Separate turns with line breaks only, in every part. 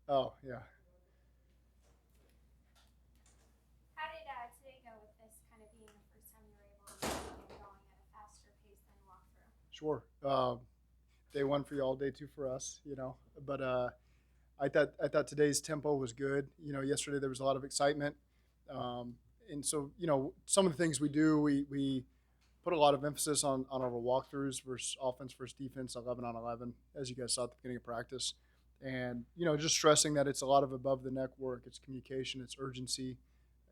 Oh, yeah.
How did today go with this kind of being the first time you were able to get the game going at a faster pace than walkthrough?
Sure. Day one for y'all, day two for us, But I thought today's tempo was good. Yesterday there was a lot of excitement. Um, and so, some of the things we do, we put a lot of emphasis on our walkthroughs versus offense versus defense, 11 on 11, as you guys saw at the beginning of practice. And, just stressing that it's a lot of above the neck work, it's communication, it's urgency.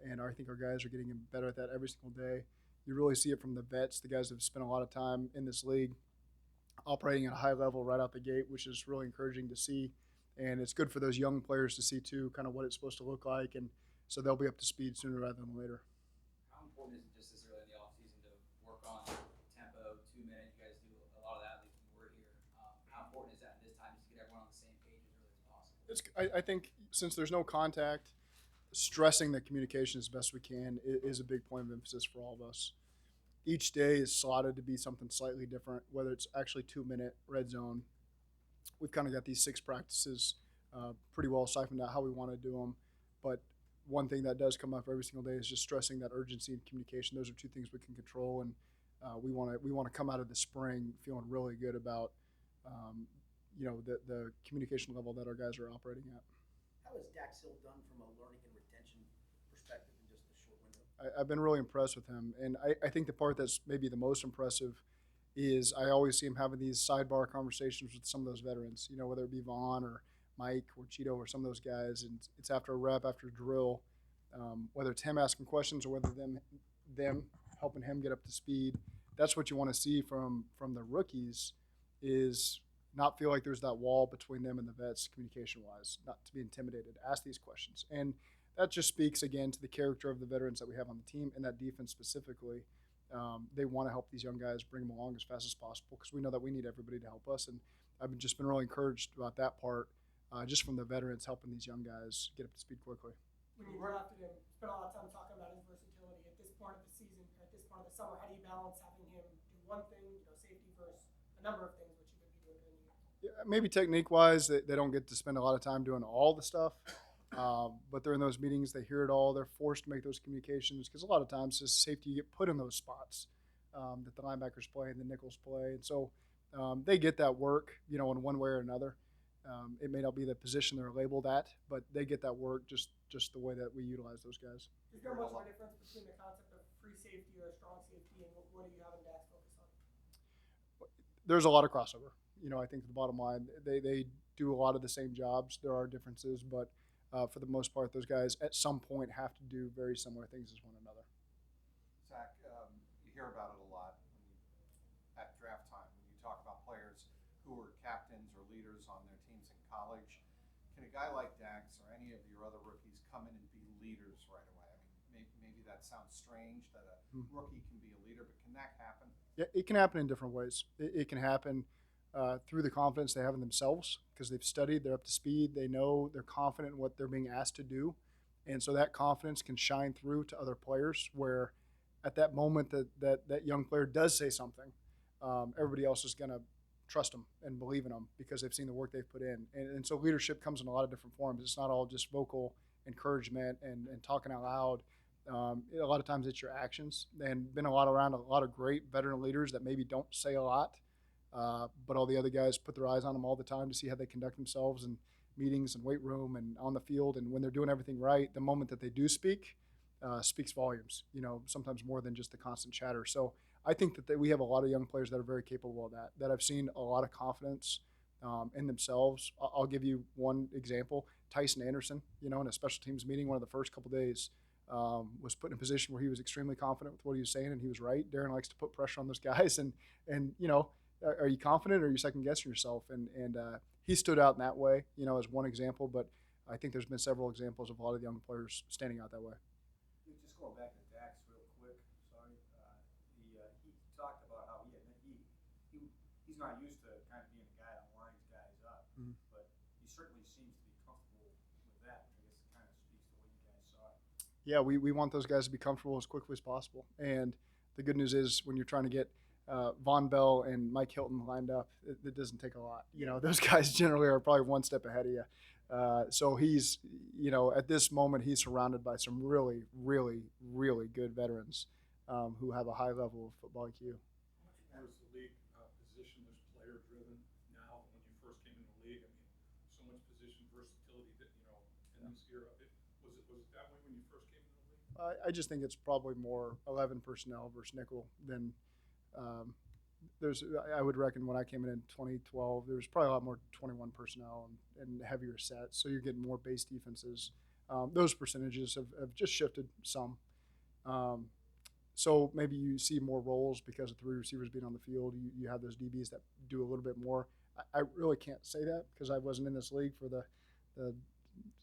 And I think our guys are getting better at that every single day. You really see it from the vets, the guys that have spent a lot of time in this league, operating at a high level right out the gate, which is really encouraging to see. And it's good for those young players to see too, kind of what it's supposed to look like, and so they'll be up to speed sooner rather than later.
How important is it just this early in the offseason to work on tempo, 2 minute? You guys do a lot of that, at least when we're here. How important is that in this time just to get everyone on the same page as early as possible?
I think since there's no contact, stressing that communication as best we can is a big point of emphasis for all of us. Each day is slotted to be something slightly different, whether it's actually 2 minute red zone. We've kind of got these six practices pretty well siphoned out how we want to do them. But one thing that does come up every single day is just stressing that urgency and communication. Those are two things we can control, and we want to come out of the spring feeling really good about the communication level that our guys are operating at.
How has Dax Hill done from a learning and retention perspective in just a short window?
I've been really impressed with him, and I think the part that's maybe the most impressive is I always see him having these sidebar conversations with some of those veterans, whether it be Vaughn or Mike or Cheeto or some of those guys, and it's after a rep, after a drill, whether it's him asking questions or whether them helping him get up to speed. That's what you want to see from the rookies, is not feel like there's that wall between them and the vets communication wise, not to be intimidated, ask these questions. And that just speaks again to the character of the veterans that we have on the team and that defense specifically. They want to help these young guys, bring them along as fast as possible because we know that we need everybody to help us. And I've just been really encouraged about that part, just from the veterans helping these young guys get up to speed quickly.
When you drafted him, spent a lot of time talking about his versatility. At this point of the season, at this point of the summer, how do you balance having him do one thing, safety versus a number of things which you could be doing during the year?
Yeah, maybe technique wise, they don't get to spend a lot of time doing all the stuff. But they're in those meetings, they hear it all. They're forced to make those communications because a lot of times as safety, you get put in those spots that the linebackers play and the nickels play. And so they get that work, in one way or another. It may not be the position they're labeled at, but they get that work just the way that we utilize those guys.
Is there much of a difference between the concept of free safety or strong safety, and what do you have in Dax focus on?
There's a lot of crossover. I think the bottom line, they do a lot of the same jobs. There are differences, but for the most part, those guys at some point have to do very similar things as one another.
Zach, you hear about it a lot at draft time when you talk about players who were captains or leaders on their teams in college. Can a guy like Dax or any of your other rookies come in and be leaders right away? I mean, maybe that sounds strange that a rookie can be a leader, but can that happen?
Yeah, it can happen in different ways. It can happen through the confidence they have in themselves because they've studied, they're up to speed, they know, they're confident in what they're being asked to do. And so that confidence can shine through to other players where at that moment that young player does say something, everybody else is going to trust them and believe in them because they've seen the work they've put in. And so leadership comes in a lot of different forms. It's not all just vocal encouragement and talking out loud. A lot of times it's your actions, and been around a lot of great veteran leaders that maybe don't say a lot, but all the other guys put their eyes on them all the time to see how they conduct themselves in meetings and weight room and on the field. And when they're doing everything right, the moment that they do speak, speaks volumes, sometimes more than just the constant chatter. So I think that we have a lot of young players that are very capable of that I've seen a lot of confidence in themselves. I'll give you one example. Tyson Anderson, in a special teams meeting, one of the first couple of days, was put in a position where he was extremely confident with what he was saying, and he was right. Darren likes to put pressure on those guys, and are you confident or are you second guessing yourself? And he stood out in that way, as one example. But I think there's been several examples of a lot of young players standing out that way.
Just going back to Dax real quick. Sorry, he talked about how he's not used to kind of being a guy that lines guys up, but he certainly seems to be comfortable with that. I guess it kind of speaks to what you guys saw.
Yeah, we want those guys to be comfortable as quickly as possible. And the good news is when you're trying to get Von Bell and Mike Hilton lined up, it doesn't take a lot. Those guys generally are probably one step ahead of you. So he's, at this moment, he's surrounded by some really, really, really good veterans who have a high level of football IQ.
How much more is the league positionless, player driven now than when you first came in the league? I mean, so much position versatility that in this era. Was it that way when you first came in the league?
I just think it's probably more 11 personnel versus nickel than um, I would reckon when I came in 2012, there was probably a lot more 21 personnel and heavier sets. So you're getting more base defenses. Those percentages have just shifted some. So maybe you see more roles because of 3 receivers being on the field. You have those DBs that do a little bit more. I really can't say that because I wasn't in this league for the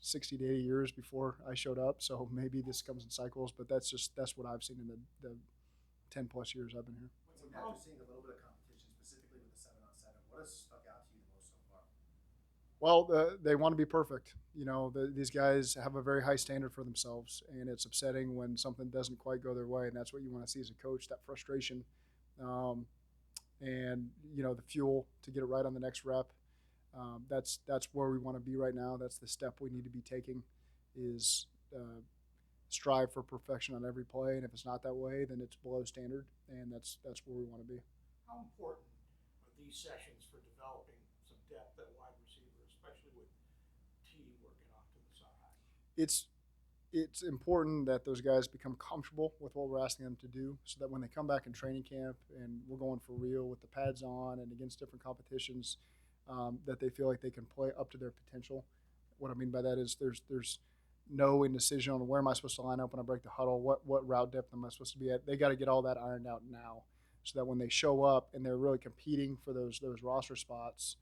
60 to 80 years before I showed up. So maybe this comes in cycles, but that's what I've seen in the 10 plus years I've been here.
After seeing a little bit of competition, specifically with the 7-on-7, what has stuck out to you the most so far?
Well, they want to be perfect. These guys have a very high standard for themselves, and it's upsetting when something doesn't quite go their way, and that's what you want to see as a coach, that frustration. And the fuel to get it right on the next rep. That's where we want to be right now. That's the step we need to be taking is strive for perfection on every play, and if it's not that way, then it's below standard, and that's where we want to be.
How important are these sessions for developing some depth at wide receiver, especially with T working off to the side?
It's important that those guys become comfortable with what we're asking them to do so that when they come back in training camp and we're going for real with the pads on and against different competitions, that they feel like they can play up to their potential. What I mean by that is there's no indecision on where am I supposed to line up when I break the huddle, what route depth am I supposed to be at. They got to get all that ironed out now so that when they show up and they're really competing for those roster spots,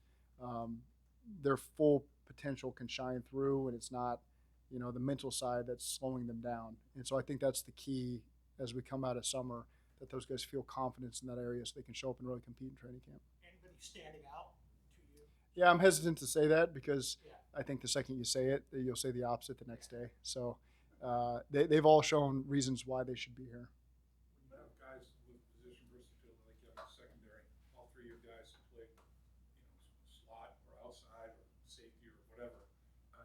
their full potential can shine through, and it's not the mental side that's slowing them down. And so I think that's the key as we come out of summer, that those guys feel confidence in that area so they can show up and really compete in training camp.
Anybody standing out to you?
Yeah, I'm hesitant to say that because I think the second you say it, you'll say the opposite the next day. So they've all shown reasons why they should be here.
When you have guys with position versatility like you have in secondary, all 3 of your guys have played, slot or outside or safety or whatever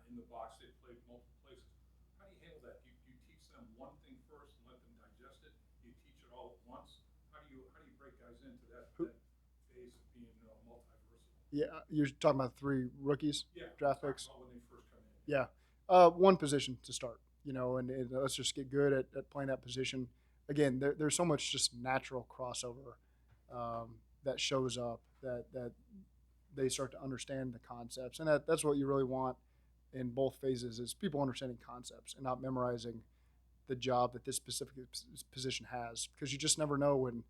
in the box. They've played multiple places. How do you handle that? You teach them one thing first and let them digest it. You teach it all at once. How do you break guys into that phase of being multi-versatile?
Yeah, you're talking about 3 rookies, draft picks.
When they first come in.
Yeah, one position to start. And let's just get good at playing that position. Again, there's so much just natural crossover that shows up that they start to understand the concepts, and that's what you really want in both phases is people understanding concepts and not memorizing the job that this specific position has, because you just never know when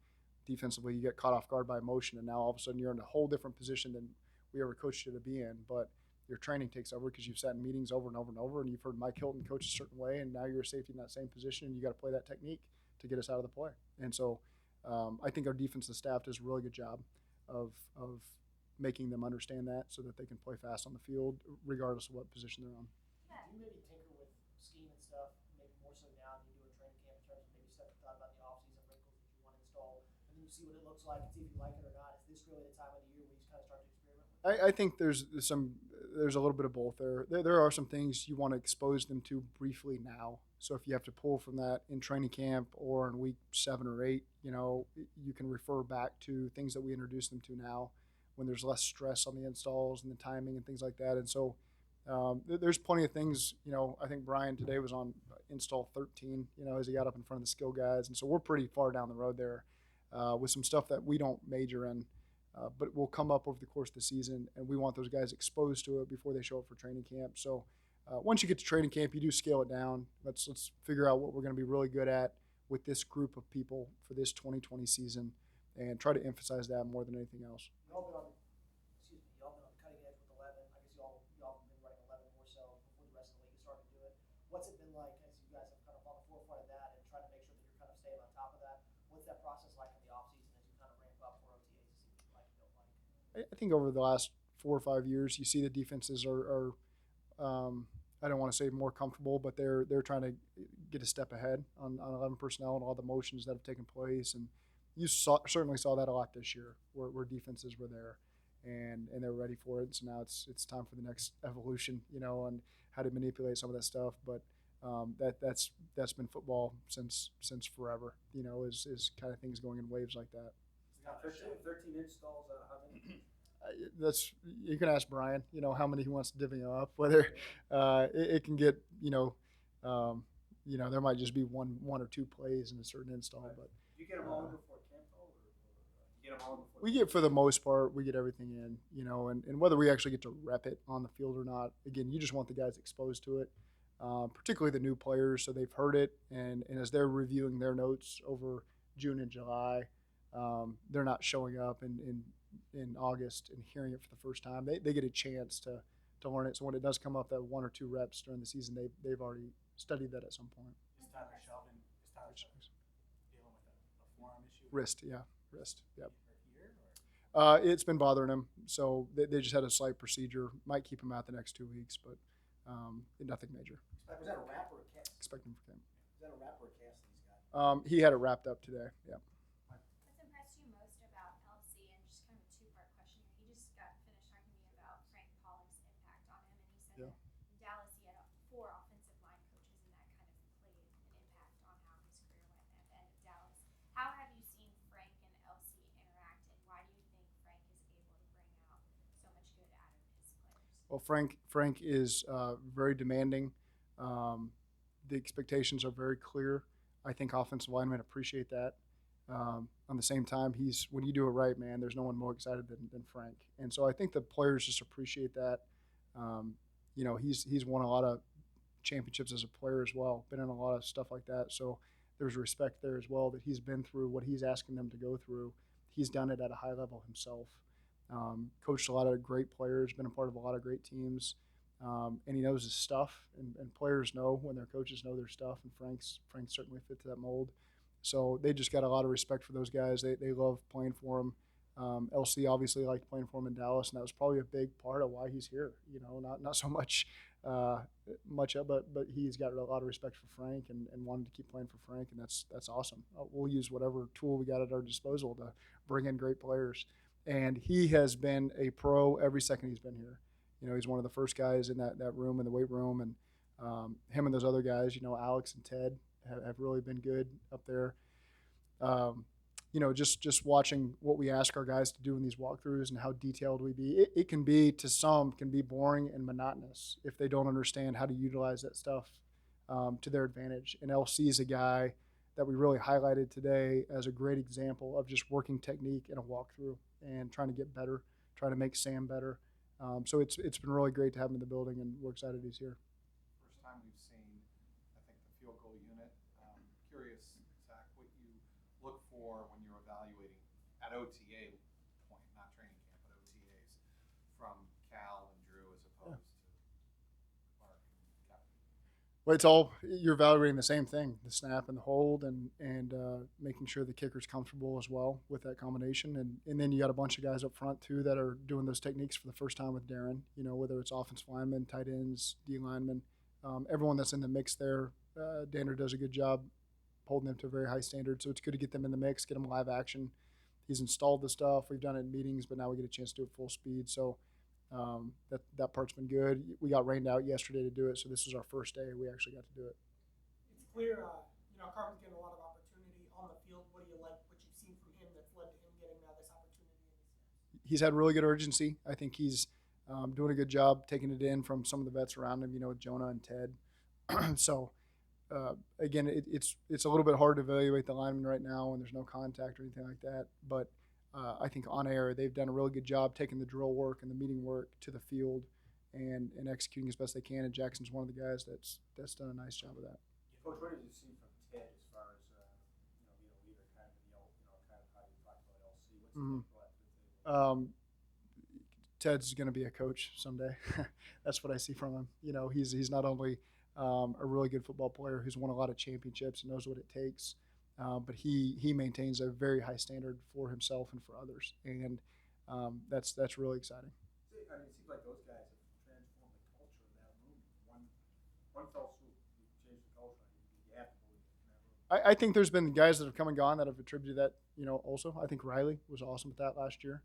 defensively you get caught off guard by emotion and now all of a sudden you're in a whole different position than we ever coached you to be in. But your training takes over because you've sat in meetings over and over and over, and you've heard Mike Hilton coach a certain way, and now you're a safety in that same position, and you got to play that technique to get us out of the play. And so I think our defensive staff does a really good job of making them understand that so that they can play fast on the field regardless of what position they're on.
Do you maybe tinker with scheme and stuff, maybe more so now than you do in training camp in terms of maybe stuff you thought about in the offseason, wrinkles that you want to install, and then you see what it looks like and see if you like it or not? Is this really the time of the year where you just kind of start to experiment with it?
I think there's a little bit of both there. There are some things you want to expose them to briefly now. So if you have to pull from that in training camp or in week 7 or 8, you can refer back to things that we introduce them to now when there's less stress on the installs and the timing and things like that. And so there's plenty of things. I think Brian today was on install 13, as he got up in front of the skill guys. And so we're pretty far down the road there with some stuff that we don't major in. But it will come up over the course of the season, and we want those guys exposed to it before they show up for training camp. So once you get to training camp, you do scale it down. Let's figure out what we're going to be really good at with this group of people for this 2020 season, and try to emphasize that more than anything else.
Y'all been on the cutting edge with 11. I guess y'all have been running 11 more so before the rest of the league is starting to do it. What's it been like as you guys have kind of on the forefront of that and trying to make sure that you're kind of staying on top of that? What's that process like in the offseason as you kind of ramp up for OTAs to see what you like and don't like?
I think over the last 4 or 5 years, you see the defenses are I don't want to say more comfortable, but they're trying to get a step ahead on 11 personnel and all the motions that have taken place. And you certainly saw that a lot this year, where defenses were there. and they're ready for it. So now it's time for the next evolution, and how to manipulate some of that stuff. But that's been football since forever. Is kind of things going in waves like that.
We got 13 installs out of how many?
That's you can ask Brian. How many he wants to divvy up. Whether it can get there might just be one or two plays in a certain install,
Right.
but
Do you get them all in before camp, though, or you get them all in before?
we get for the most part we get everything in. And whether we actually get to rep it on the field or not, again, you just want the guys exposed to it, particularly the new players, so they've heard it, and as they're reviewing their notes over June and July, they're not showing up in August and hearing it for the first time. They get a chance to learn it. So when it does come up that one or two reps during the season, they've already studied that at some point.
Is Tyler Shelvin dealing with a forearm issue?
Wrist, yeah, wrist, yep.
Here, or?
It's been bothering him, so they just had a slight procedure. Might keep him out the next 2 weeks, but nothing major.
Was that a wrap or a cast?
Expect him for camp.
Is that a wrap or a cast that he's got?
He had it wrapped up today. Yeah.
What's impressed you most about LC, and just kind of a two-part question here? You just got finished talking to me about Frank Pollock's impact on him, and you said
Yeah.
that in Dallas he had 4 offensive line coaches, and that kind of played an impact on how his career went at the end of Dallas. How have you seen Frank and LC interact, and why do you think Frank is able to bring out so much good out of his players?
Well, Frank is very demanding. The expectations are very clear. I think offensive linemen appreciate that. On the same time, when you do it right, man, there's no one more excited than Frank. And so I think the players just appreciate that. He's won a lot of championships as a player as well, been in a lot of stuff like that. So there's respect there as well that he's been through what he's asking them to go through. He's done it at a high level himself. Coached a lot of great players, been a part of a lot of great teams. And he knows his stuff, and players know when their coaches know their stuff, and Frank's certainly fit to that mold. So they just got a lot of respect for those guys. They love playing for him. LC obviously liked playing for him in Dallas, and that was probably a big part of why he's here. Not so much, but he's got a lot of respect for Frank and wanted to keep playing for Frank, and that's awesome. We'll use whatever tool we got at our disposal to bring in great players. And he has been a pro every second he's been here. He's one of the first guys in that room, in the weight room, and him and those other guys, Alex and Ted have really been good up there. Just watching what we ask our guys to do in these walkthroughs and how detailed we be. It can be, to some, can be boring and monotonous if they don't understand how to utilize that stuff to their advantage. And LC is a guy that we really highlighted today as a great example of just working technique in a walkthrough and trying to get better, trying to make Sam better. So it's been really great to have him in the building, and we're excited he's here.
First time we've seen, I think, the field goal unit. Curious, Zach, what you look for when you're evaluating at OTA point, not training camp, but OTAs, from Cal and Drew as opposed to Mark and Kevin.
Well, it's all, you're evaluating the same thing, the snap and the hold, and making sure the kicker's comfortable as well with that combination. And then you got a bunch of guys up front, too, that are doing those techniques for the first time with Darren, whether it's offensive linemen, tight ends, D linemen, everyone that's in the mix there. Danner does a good job holding them to a very high standard, so it's good to get them in the mix, get them live action. He's installed the stuff. We've done it in meetings, but now we get a chance to do it full speed. So that part's been good. We got rained out yesterday to do it, so this is our first day we actually got to do it.
It's clear, Carmen's getting a lot of opportunity on the field. What do you like, what you've seen from him that's led to him getting now this opportunity?
He's had really good urgency. I think he's doing a good job taking it in from some of the vets around him, Jonah and Ted. So, again, it's a little bit hard to evaluate the lineman right now when there's no contact or anything like that. But I think on air they've done a really good job taking the drill work and the meeting work to the field and executing as best they can. And Jackson's one of the guys that's done a nice job of that.
Coach, what did you see from Ted as far as being a leader, kind of kind of how you talked about LC? What's
Mhm.
he brought to the table?
Ted's going to be a coach someday. That's what I see from him. He's not only a really good football player who's won a lot of championships and knows what it takes, but he maintains a very high standard for himself and for others, and that's really exciting.
It seems like those guys have transformed the culture in that room. One fell swoop, you changed the culture. You have to believe in that room.
I think there's been guys that have come and gone that have attributed that, also. I think Riley was awesome at that last year.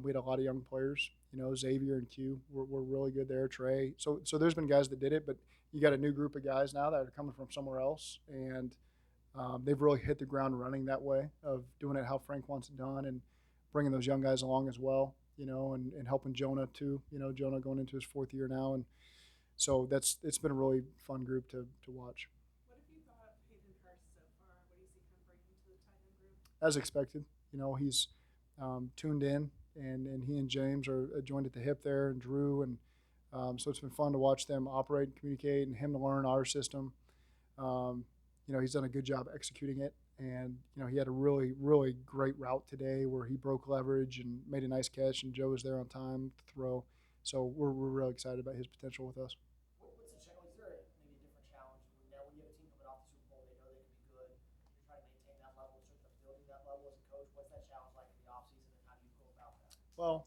We had a lot of young players. Xavier and Q were really good there. Trey. So there's been guys that did it, but you got a new group of guys now that are coming from somewhere else, and they've really hit the ground running that way of doing it how Frank wants it done, and bringing those young guys along as well. And helping Jonah too. Jonah going into his 4th year now, and so it's been a really fun group to watch.
What have you thought of Hayden Hurst so far? What do you see him bringing to the tight end group?
As expected. He's tuned in, and he and James are joined at the hip there, and Drew, and so it's been fun to watch them operate and communicate, and him to learn our system. He's done a good job executing it, and he had a really, really great route today where he broke leverage and made a nice catch, and Joe was there on time to throw. So we're really excited about his potential with us.
What's the challenge? Is there maybe a different challenge now when you have a team coming off the Super Bowl? They know they can be good. You're trying to maintain that level, sort of building that level as a coach. What's that challenge like in the offseason, and how do you go about that?
Well,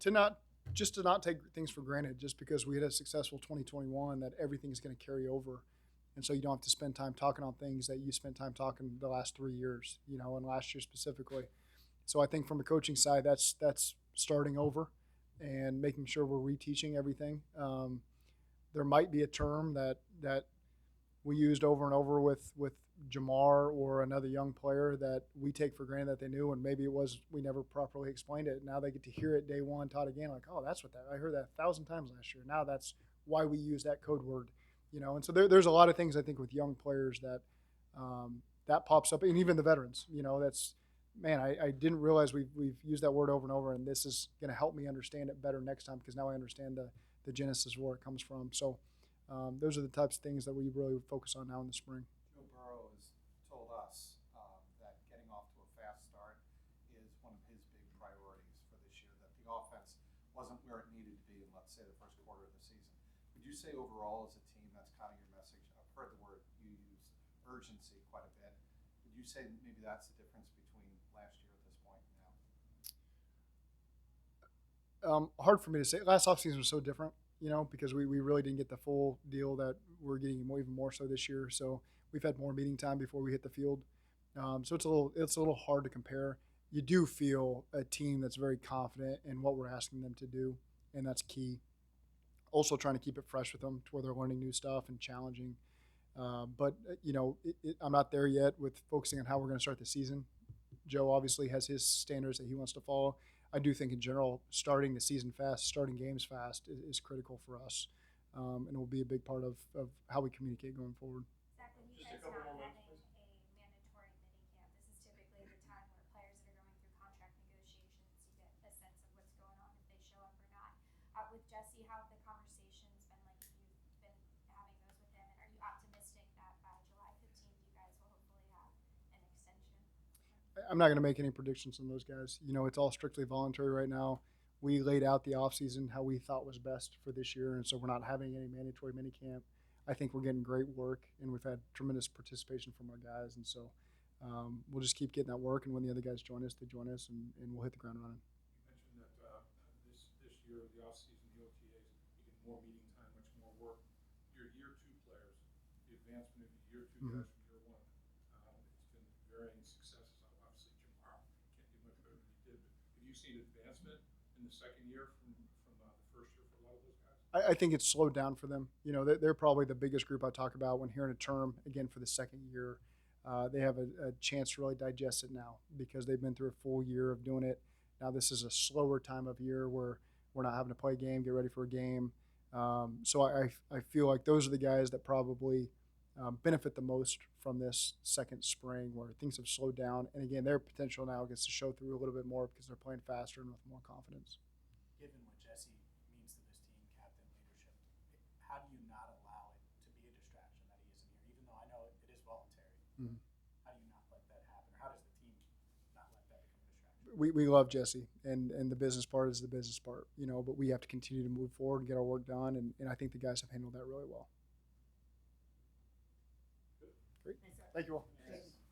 to not take things for granted, just because we had a successful 2021, that everything's going to carry over, and so you don't have to spend time talking on things that you spent time talking the last 3 years, and last year specifically. So I think from a coaching side, that's starting over and making sure we're reteaching everything. There might be a term that we used over and over with Jamar or another young player that we take for granted that they knew, and maybe it was we never properly explained it. Now they get to hear it day one, taught again, like, oh, that's what I heard that 1,000 times last year. Now that's why we use that code word, And so there's a lot of things I think with young players that pops up, and even the veterans. That's man, I didn't realize we've used that word over and over, and this is going to help me understand it better next time because now I understand the genesis of where it comes from. So those are the types of things that we really focus on now in the spring.
Joe Burrow has told us that getting off to a fast start is one of his big priorities for this year, that the offense wasn't where it needed to be in, let's say, the first quarter of the season. Would you say overall as a team that's kind of your message? I've heard the word you use, urgency, quite a bit. Would you say maybe that's the difference between last year at this point and now?
Hard for me to say. Last offseason was so different, because we really didn't get the full deal that we're getting even more so this year. So we've had more meeting time before we hit the field. So it's a little hard to compare. You do feel a team that's very confident in what we're asking them to do, and that's key. Also trying to keep it fresh with them to where they're learning new stuff and challenging. But I'm not there yet with focusing on how we're going to start the season. Joe obviously has his standards that he wants to follow. I do think in general, starting the season fast, starting games fast is critical for us, and it will be a big part of how we communicate going forward.
Zach, when you
Just a
guys
couple
not
more
having
minutes,
a mandatory minicamp, this is typically the time where players that are going through contract negotiations, you get a sense of what's going on if they show up or not. With Jesse, how have the conversations been like if you've been having those with him, and are you optimistic that by July 15th you guys will hopefully have an extension?
I'm not going to make any predictions on those guys. It's all strictly voluntary right now. We laid out the offseason how we thought was best for this year, and so we're not having any mandatory minicamp. I think we're getting great work, and we've had tremendous participation from our guys, and so we'll just keep getting that work, and when the other guys join us, they join us, and we'll hit the ground running.
you mentioned that this year, the offseason, the OTAs, you get more meeting time, much more work. Your year 2 players, the advancement of the year 2 guys from year 1, it's been varying successes. Obviously, Jamar can't do much better than he did, but have you seen advancement in the second year from the first year for a lot of those guys?
I think it's slowed down for them. They're probably the biggest group I talk about when hearing a term again for the second year. They have a chance to really digest it now because they've been through a full year of doing it. Now this is a slower time of year where we're not having to play a game, get ready for a game. So I feel like those are the guys that probably benefit the most from this second spring where things have slowed down. And again, their potential now gets to show through a little bit more because they're playing faster and with more confidence.
Given what Jesse means to this team, captain leadership, how do you not allow it to be a distraction that he isn't here, even though I know it is voluntary?
Mm-hmm.
How do you not let that happen? Or how does the team not let that become a distraction?
We love Jesse, and the business part is the business part, but we have to continue to move forward and get our work done, and I think the guys have handled that really well.
Good.
Great. Thank you all.